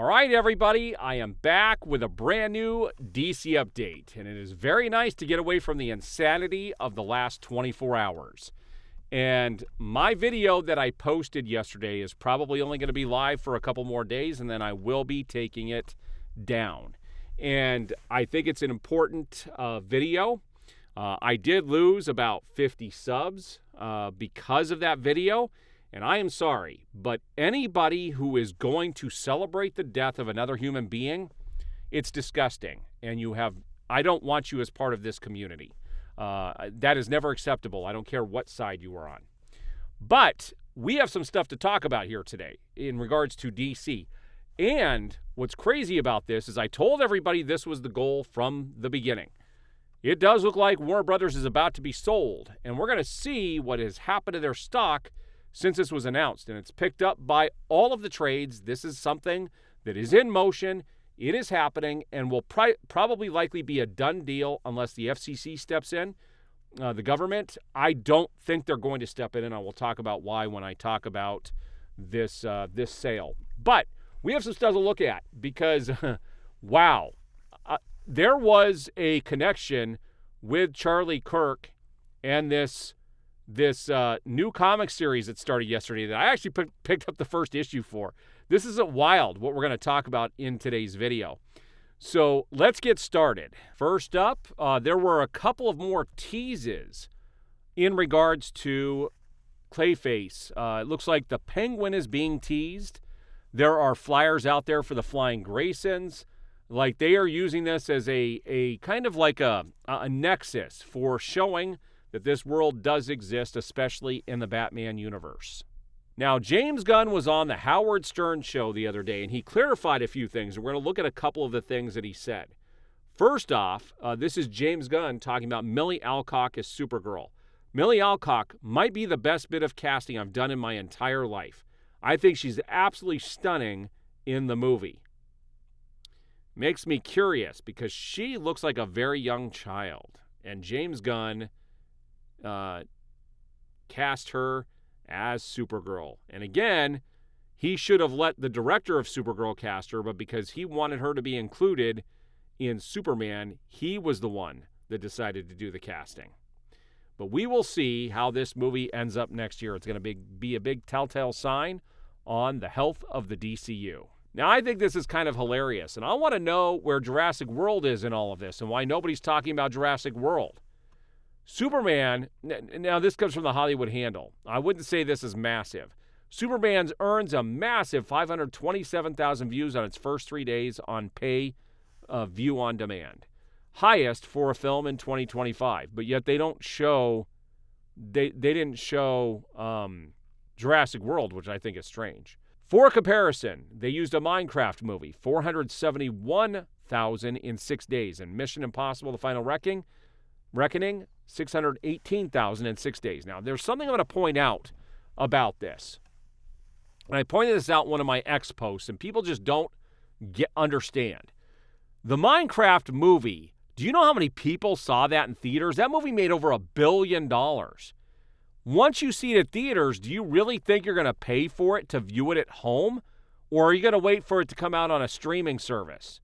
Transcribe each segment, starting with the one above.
All right, everybody, I am back with a brand new DC update, and it is very nice to get away from the insanity of the last 24 hours. And my video that I posted yesterday is probably only going to be live for a couple more days, and then I will be taking it down. And I think it's an important video. I did lose about 50 subs because of that video. And I am sorry, but anybody who is going to celebrate the death of another human being, it's disgusting. And I don't want you as part of this community. That is never acceptable. I don't care what side you are on. But we have some stuff to talk about here today in regards to DC. And what's crazy about this is I told everybody this was the goal from the beginning. It does look like Warner Brothers is about to be sold. And we're going to see what has happened to their stock since this was announced, and it's picked up by all of the trades. This is something that is in motion. It is happening and will probably likely be a done deal unless the FCC steps in. The government, I don't think they're going to step in, and I will talk about why when I talk about this sale. But we have some stuff to look at because, wow, there was a connection with Charlie Kirk and this new comic series that started yesterday that I actually picked up the first issue for. This is wild, what we're going to talk about in today's video. So let's get started. First up, there were a couple of more teases in regards to Clayface. It looks like the Penguin is being teased. There are flyers out there for the Flying Graysons. Like they are using this as a kind of like a nexus for showing that this world does exist, especially in the Batman universe. Now, James Gunn was on the Howard Stern show the other day, and he clarified a few things. We're going to look at a couple of the things that he said. First off, this is James Gunn talking about Millie Alcock as Supergirl. Millie Alcock might be the best bit of casting I've done in my entire life. I think she's absolutely stunning in the movie. Makes me curious because she looks like a very young child, and James Gunn cast her as Supergirl. And again, he should have let the director of Supergirl cast her, but because he wanted her to be included in Superman, he was the one that decided to do the casting. But we will see how this movie ends up next year. It's going to be a big telltale sign on the health of the DCU. Now, I think this is kind of hilarious, and I want to know where Jurassic World is in all of this and why nobody's talking about Jurassic World. Superman, now this comes from the Hollywood Handle. I wouldn't say this is massive. Superman earns a massive 527,000 views on its first 3 days on pay view on demand. Highest for a film in 2025, but yet they didn't show Jurassic World, which I think is strange. For comparison, they used a Minecraft movie, 471,000 in 6 days, and Mission Impossible: The Final Reckoning, 618,000 in 6 days. Now, there's something I'm going to point out about this. And I pointed this out in one of my X posts, and people just don't understand. The Minecraft movie, do you know how many people saw that in theaters? That movie made over $1 billion. Once you see it at theaters, do you really think you're going to pay for it to view it at home? Or are you going to wait for it to come out on a streaming service?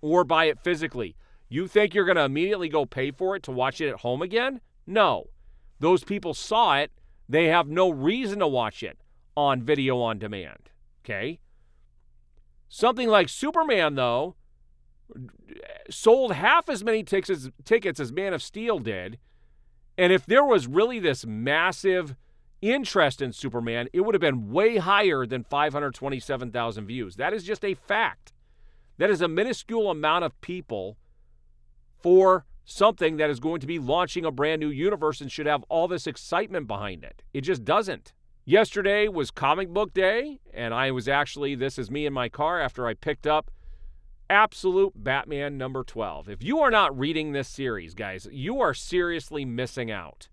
Or buy it physically? You think you're going to immediately go pay for it to watch it at home again? No. Those people saw it. They have no reason to watch it on video on demand. Okay? Something like Superman, though, sold half as many tickets as Man of Steel did. And if there was really this massive interest in Superman, it would have been way higher than 527,000 views. That is just a fact. That is a minuscule amount of people for something that is going to be launching a brand new universe and should have all this excitement behind it. It just doesn't. Yesterday was comic book day, and this is me in my car after I picked up Absolute Batman number 12. If you are not reading this series, guys, you are seriously missing out.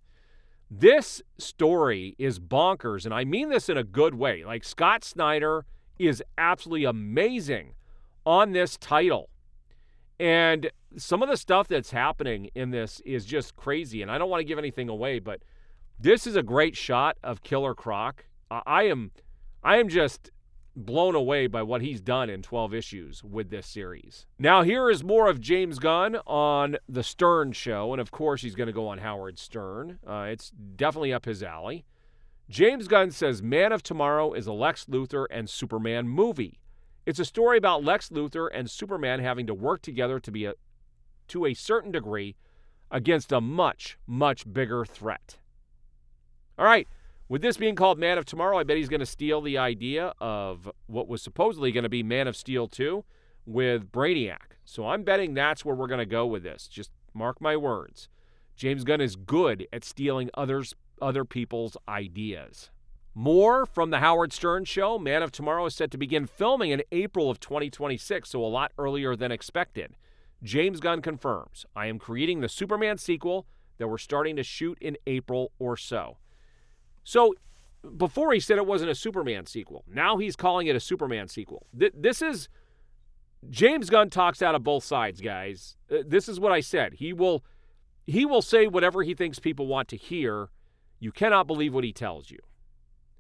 This story is bonkers, and I mean this in a good way. Like, Scott Snyder is absolutely amazing on this title. And some of the stuff that's happening in this is just crazy, and I don't want to give anything away, but this is a great shot of Killer Croc. I am just blown away by what he's done in 12 issues with this series. Now, here is more of James Gunn on The Stern Show, and of course he's going to go on Howard Stern. It's definitely up his alley. James Gunn says Man of Tomorrow is a Lex Luthor and Superman movie. It's a story about Lex Luthor and Superman having to work together to a certain degree against a much, much bigger threat. All right. With this being called Man of Tomorrow, I bet he's going to steal the idea of what was supposedly going to be Man of Steel 2 with Brainiac. So I'm betting that's where we're going to go with this. Just mark my words. James Gunn is good at stealing other people's ideas. More from the Howard Stern Show. Man of Tomorrow is set to begin filming in April of 2026, so a lot earlier than expected. James Gunn confirms, I am creating the Superman sequel that we're starting to shoot in April or so. So, before he said it wasn't a Superman sequel. Now he's calling it a Superman sequel. This is... James Gunn talks out of both sides, guys. This is what I said. He will say whatever he thinks people want to hear. You cannot believe what he tells you.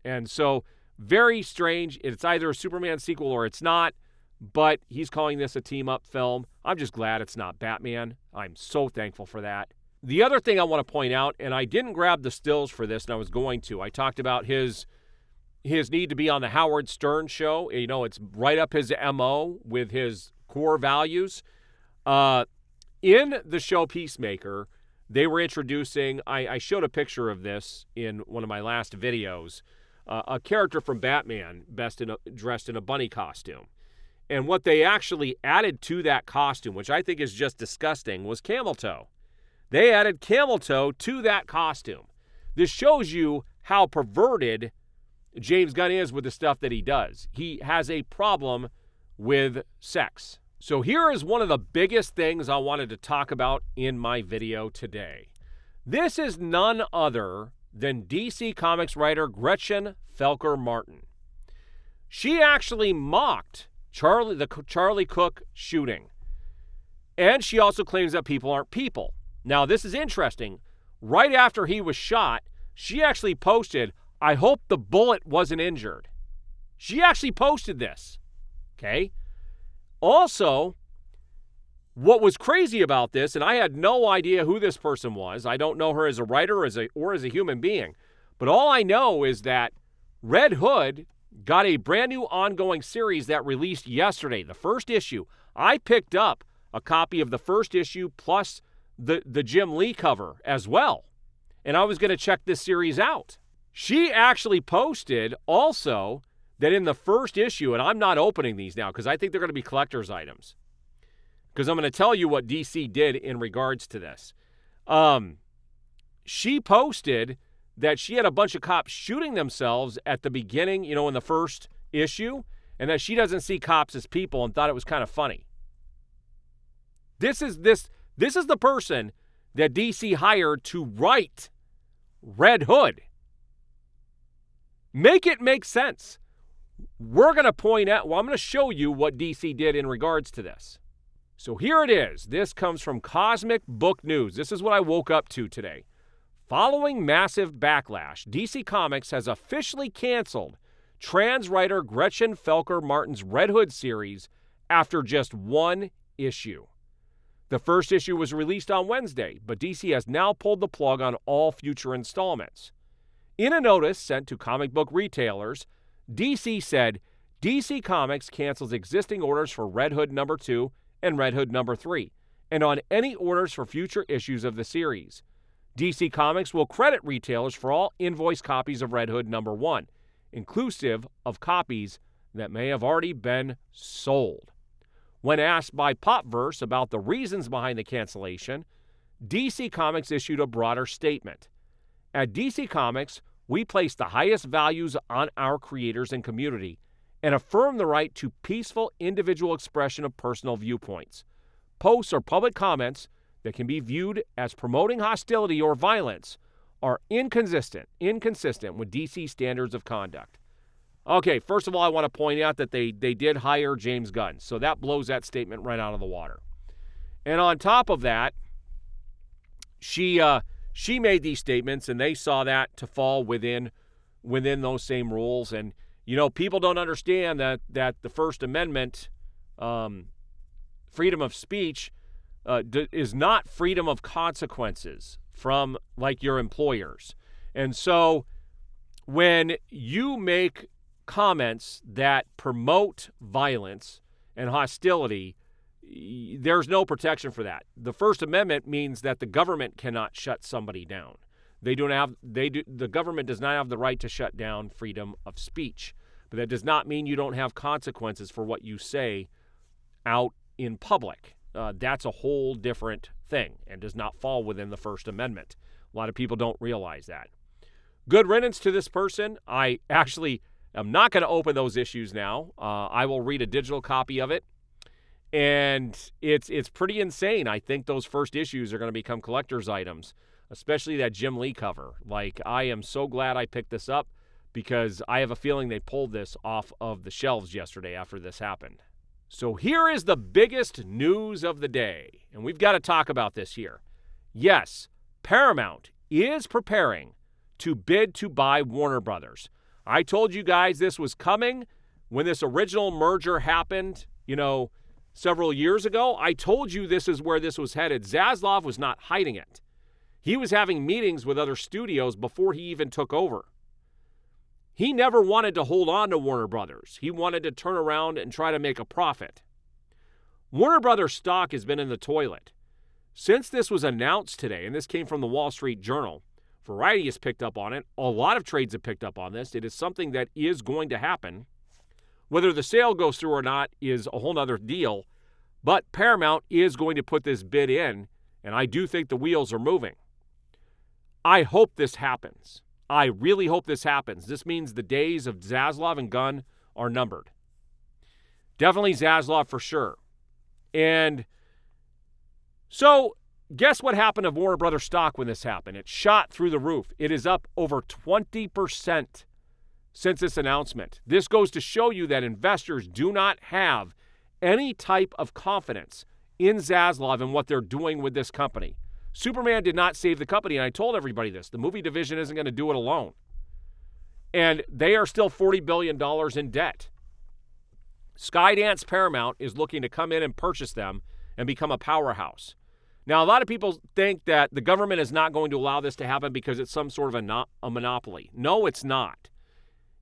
And so, very strange. It's either a Superman sequel or it's not. But he's calling this a team-up film. I'm just glad it's not Batman. I'm so thankful for that. The other thing I want to point out, and I didn't grab the stills for this, and I was going to. I talked about his need to be on the Howard Stern Show. You know, it's right up his MO with his core values. In the show Peacemaker, they were introducing, I showed a picture of this in one of my last videos, a character from Batman dressed in a bunny costume. And what they actually added to that costume, which I think is just disgusting, was camel toe. They added camel toe to that costume. This shows you how perverted James Gunn is with the stuff that he does. He has a problem with sex. So here is one of the biggest things I wanted to talk about in my video today. This is none other than DC Comics writer Gretchen Felker Martin. She actually mocked the Charlie Kirk shooting. And she also claims that people aren't people. Now, this is interesting. Right after he was shot, she actually posted, I hope the bullet wasn't injured. She actually posted this. Okay? Also, what was crazy about this, and I had no idea who this person was. I don't know her as a writer or as a human being. But all I know is that Red Hood got a brand new ongoing series that released yesterday, the first issue. I picked up a copy of the first issue plus the Jim Lee cover as well. And I was going to check this series out. She actually posted also that in the first issue, and I'm not opening these now because I think they're going to be collector's items. Because I'm going to tell you what DC did in regards to this. She posted that she had a bunch of cops shooting themselves at the beginning, in the first issue, and that she doesn't see cops as people and thought it was kind of funny. This is the person that DC hired to write Red Hood. Make it make sense. We're going to point out, I'm going to show you what DC did in regards to this. So here it is. This comes from Cosmic Book News. This is what I woke up to today. Following massive backlash, DC Comics has officially canceled trans writer Gretchen Felker Martin's Red Hood series after just one issue. The first issue was released on Wednesday, but DC has now pulled the plug on all future installments. In a notice sent to comic book retailers, DC said DC Comics cancels existing orders for Red Hood number 2 and Red Hood number 3, and on any orders for future issues of the series. DC Comics will credit retailers for all invoice copies of Red Hood number 1, inclusive of copies that may have already been sold. When asked by Popverse about the reasons behind the cancellation, DC Comics issued a broader statement. At DC Comics, we place the highest values on our creators and community and affirm the right to peaceful individual expression of personal viewpoints. Posts or public comments that can be viewed as promoting hostility or violence are inconsistent with DC standards of conduct. Okay, first of all, I want to point out that they did hire James Gunn, so that blows that statement right out of the water. And on top of that, she made these statements, and they saw that to fall within those same rules. And People don't understand that the First Amendment, freedom of speech, is not freedom of consequences from, like, your employers. And so when you make comments that promote violence and hostility, there's no protection for that. The First Amendment means that the government cannot shut somebody down. The government does not have the right to shut down freedom of speech. But that does not mean you don't have consequences for what you say out in public. That's a whole different thing and does not fall within the First Amendment. A lot of people don't realize that. Good riddance to this person. I actually am not going to open those issues now. I will read a digital copy of it. And it's pretty insane. I think those first issues are going to become collector's items, especially that Jim Lee cover. Like, I am so glad I picked this up because I have a feeling they pulled this off of the shelves yesterday after this happened. So here is the biggest news of the day, and we've got to talk about this here. Yes, Paramount is preparing to bid to buy Warner Brothers. I told you guys this was coming when this original merger happened, several years ago. I told you this is where this was headed. Zaslav was not hiding it. He was having meetings with other studios before he even took over. He never wanted to hold on to Warner Brothers. He wanted to turn around and try to make a profit. Warner Brothers stock has been in the toilet. Since this was announced today, and this came from the Wall Street Journal, Variety has picked up on it. A lot of trades have picked up on this. It is something that is going to happen. Whether the sale goes through or not is a whole other deal, but Paramount is going to put this bid in, and I do think the wheels are moving. I hope this happens. I really hope this happens. This means the days of Zaslav and Gunn are numbered. Definitely Zaslav for sure. And so, guess what happened to Warner Brothers stock when this happened? It shot through the roof. It is up over 20% since this announcement. This goes to show you that investors do not have any type of confidence in Zaslav and what they're doing with this company. Superman did not save the company, and I told everybody this. The movie division isn't going to do it alone. And they are still $40 billion in debt. Skydance Paramount is looking to come in and purchase them and become a powerhouse. Now, a lot of people think that the government is not going to allow this to happen because it's some sort of a monopoly. No, it's not.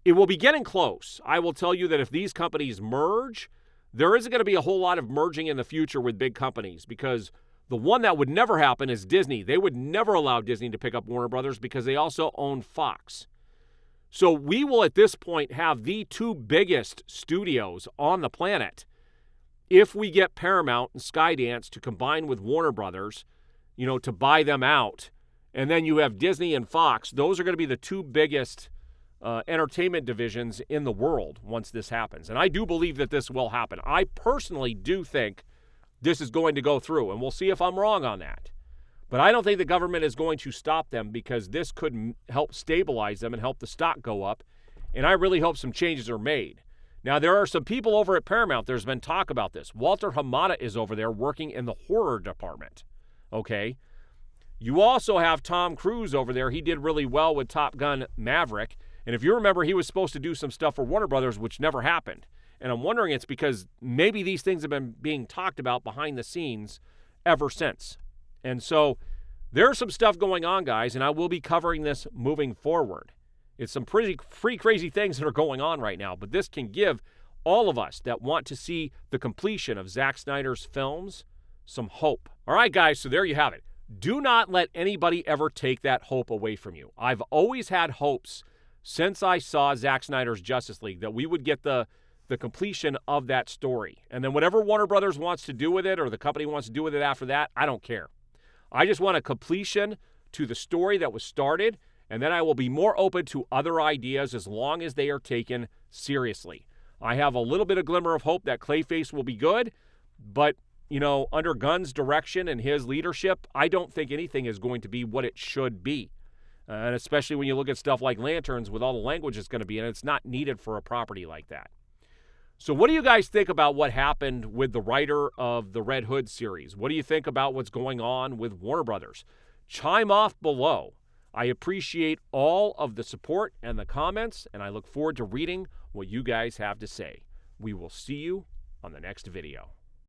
It will be getting close. I will tell you that if these companies merge, there isn't going to be a whole lot of merging in the future with big companies because the one that would never happen is Disney. They would never allow Disney to pick up Warner Brothers because they also own Fox. So we will at this point have the two biggest studios on the planet if we get Paramount and Skydance to combine with Warner Brothers, to buy them out. And then you have Disney and Fox. Those are going to be the two biggest entertainment divisions in the world once this happens. And I do believe that this will happen. I personally do think this is going to go through, and we'll see if I'm wrong on that. But I don't think the government is going to stop them because this could help stabilize them and help the stock go up. And I really hope some changes are made. Now, there are some people over at Paramount. There's been talk about this. Walter Hamada is over there working in the horror department. Okay? You also have Tom Cruise over there. He did really well with Top Gun Maverick. And if you remember, he was supposed to do some stuff for Warner Brothers, which never happened. And I'm wondering it's because maybe these things have been being talked about behind the scenes ever since. And so there's some stuff going on, guys, and I will be covering this moving forward. It's some pretty crazy things that are going on right now, but this can give all of us that want to see the completion of Zack Snyder's films some hope. All right, guys, so there you have it. Do not let anybody ever take that hope away from you. I've always had hopes since I saw Zack Snyder's Justice League that we would get the completion of that story. And then whatever Warner Brothers wants to do with it or the company wants to do with it after that, I don't care. I just want a completion to the story that was started, and then I will be more open to other ideas as long as they are taken seriously. I have a little bit of glimmer of hope that Clayface will be good, but, under Gunn's direction and his leadership, I don't think anything is going to be what it should be. And especially when you look at stuff like Lanterns with all the language it's going to be in, it's not needed for a property like that. So what do you guys think about what happened with the writer of the Red Hood series? What do you think about what's going on with Warner Brothers? Chime off below. I appreciate all of the support and the comments, and I look forward to reading what you guys have to say. We will see you on the next video.